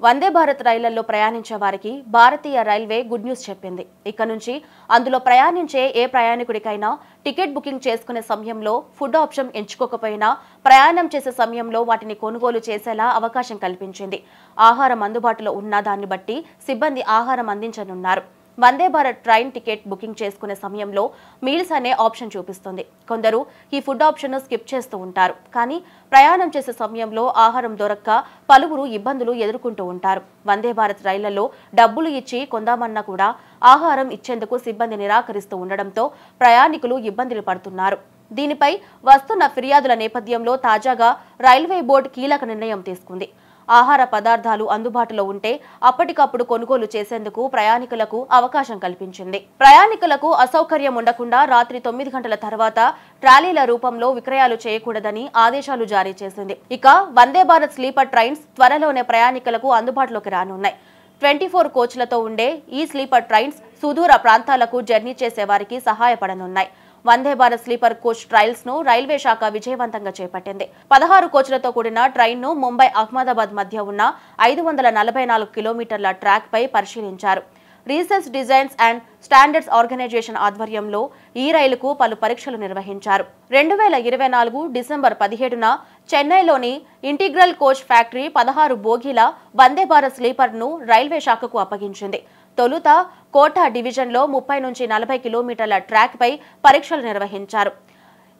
వందే భారత్ రైళ్లలో ప్రయాణించే వారికి భారతీయ రైల్వే గుడ్ న్యూస్ చెప్పింది. ఇక నుంచి అందులో ప్రయాణించే ఏ ప్రయాణికుడికైనా టికెట్ బుకింగ్ చేసుకునే సమయంలో ఫుడ్ ఆప్షన్ ఎంచుకోకపోయినా ప్రయాణం చేసే సమయంలో వాటిని కొనుగోలు చేసేలా అవకాశం కల్పించింది. ఆహారం అందుబాటులో ఉన్న దాన్ని బట్టి సిబ్బంది ఆహారం అందించనున్నారు. Vande Bharat train ticket booking చేసుకునే సమయంలో మీల్స్ అనే ఆప్షన్ చూపిస్తుంది. కొందరు ఈ ఫుడ్ ఆప్షన్ స్కిప్ చేస్తూ ఉంటారు. కానీ ప్రయాణం చేసే సమయంలో ఆహారం దొరక్క పలువురు ఇబ్బందులు ఎదుర్కొంటూ ఉంటారు. వందే భారత్ రైళ్లలో డబ్బులు ఇచ్చి కొందామన్నా కూడా ఆహారం ఇచ్చేందుకు సిబ్బంది నిరాకరిస్తూ ఉండడంతో ప్రయాణికులు ఇబ్బందులు పడుతున్నారు. దీనిపై వస్తున్న ఫిర్యాదుల నేపథ్యంలో తాజాగా రైల్వే బోర్డు కీలక నిర్ణయం తీసుకుంది. ఆహార పదార్థాలు అందుబాటులో ఉంటే అప్పటికప్పుడు కొనుగోలు చేసేందుకు ప్రయాణికులకు అవకాశం కల్పించింది. ప్రయాణికులకు అసౌకర్యం ఉండకుండా రాత్రి 9 గంటల తర్వాత ట్రాలీల రూపంలో విక్రయాలు చేయకూడదని ఆదేశాలు జారీ చేసింది. ఇక వందే భారత్ స్లీపర్ ట్రైన్స్ త్వరలోనే ప్రయాణికులకు అందుబాటులోకి రానున్నాయి. 24 కోచ్లతో ఉండే ఈ స్లీపర్ ట్రైన్స్ సుదూర ప్రాంతాలకు జర్నీ చేసే వారికి సహాయపడనున్నాయి. వందే భారత్ స్లీపర్ కోచ్ ట్రయల్స్ ను రైల్వే శాఖ విజయవంతంగా చేపట్టింది. 16 కోచ్లతో కూడిన ట్రైన్ ను ముంబై అహ్మదాబాద్ మధ్య ఉన్న 544 కిలోమీటర్ల ట్రాక్ పై పరిశీలించారు. Research designs and standards organisation ఆధ్వర్యంలో ఈ రైలుకు పలు పరీక్షలు నిర్వహించారు. 2024 డిసెంబర్ 17న చెన్నైలోని ఇంటిగ్రల్ కోచ్ ఫ్యాక్టరీ 16 బోగీల వందే భారత్ స్లీపర్ ను రైల్వే శాఖకు అప్పగించింది. తొలుత కోటా డివిజన్లో 30 నుంచి 40 కిలోమీటర్ల ట్రాక్ పై పరీక్షలు నిర్వహించారు.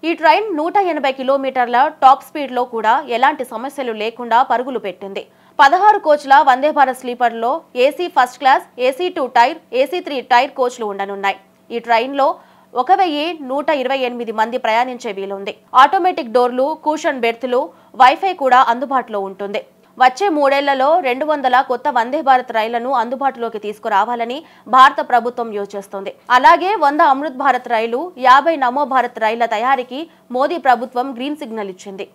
ఈ ట్రైన్ 180 కిలోమీటర్ల టాప్ స్పీడ్ లో కూడా ఎలాంటి సమస్యలు లేకుండా పరుగులు పెట్టింది. 16 కోచ్ల వందే భారత్ స్లీపర్ లో AC first class, AC 2 tier, AC 3 tier కోచ్లు ఉండనున్నాయి. ఈ ట్రైన్ లో 1128 మంది ప్రయాణించే వీలుంది. ఆటోమేటిక్ డోర్లు, కూషన్ బెర్త్లు, వైఫై కూడా అందుబాటులో ఉంటుంది. వచ్చే 3 ఏళ్లలో 200 కొత్త వందే భారత్ రైళ్లను అందుబాటులోకి తీసుకురావాలని భారత ప్రభుత్వం యోచిస్తోంది. అలాగే 100 అమృత్ భారత్ రైలు, 50 నమో భారత్ రైళ్ల తయారీకి మోదీ ప్రభుత్వం గ్రీన్ సిగ్నల్ ఇచ్చింది.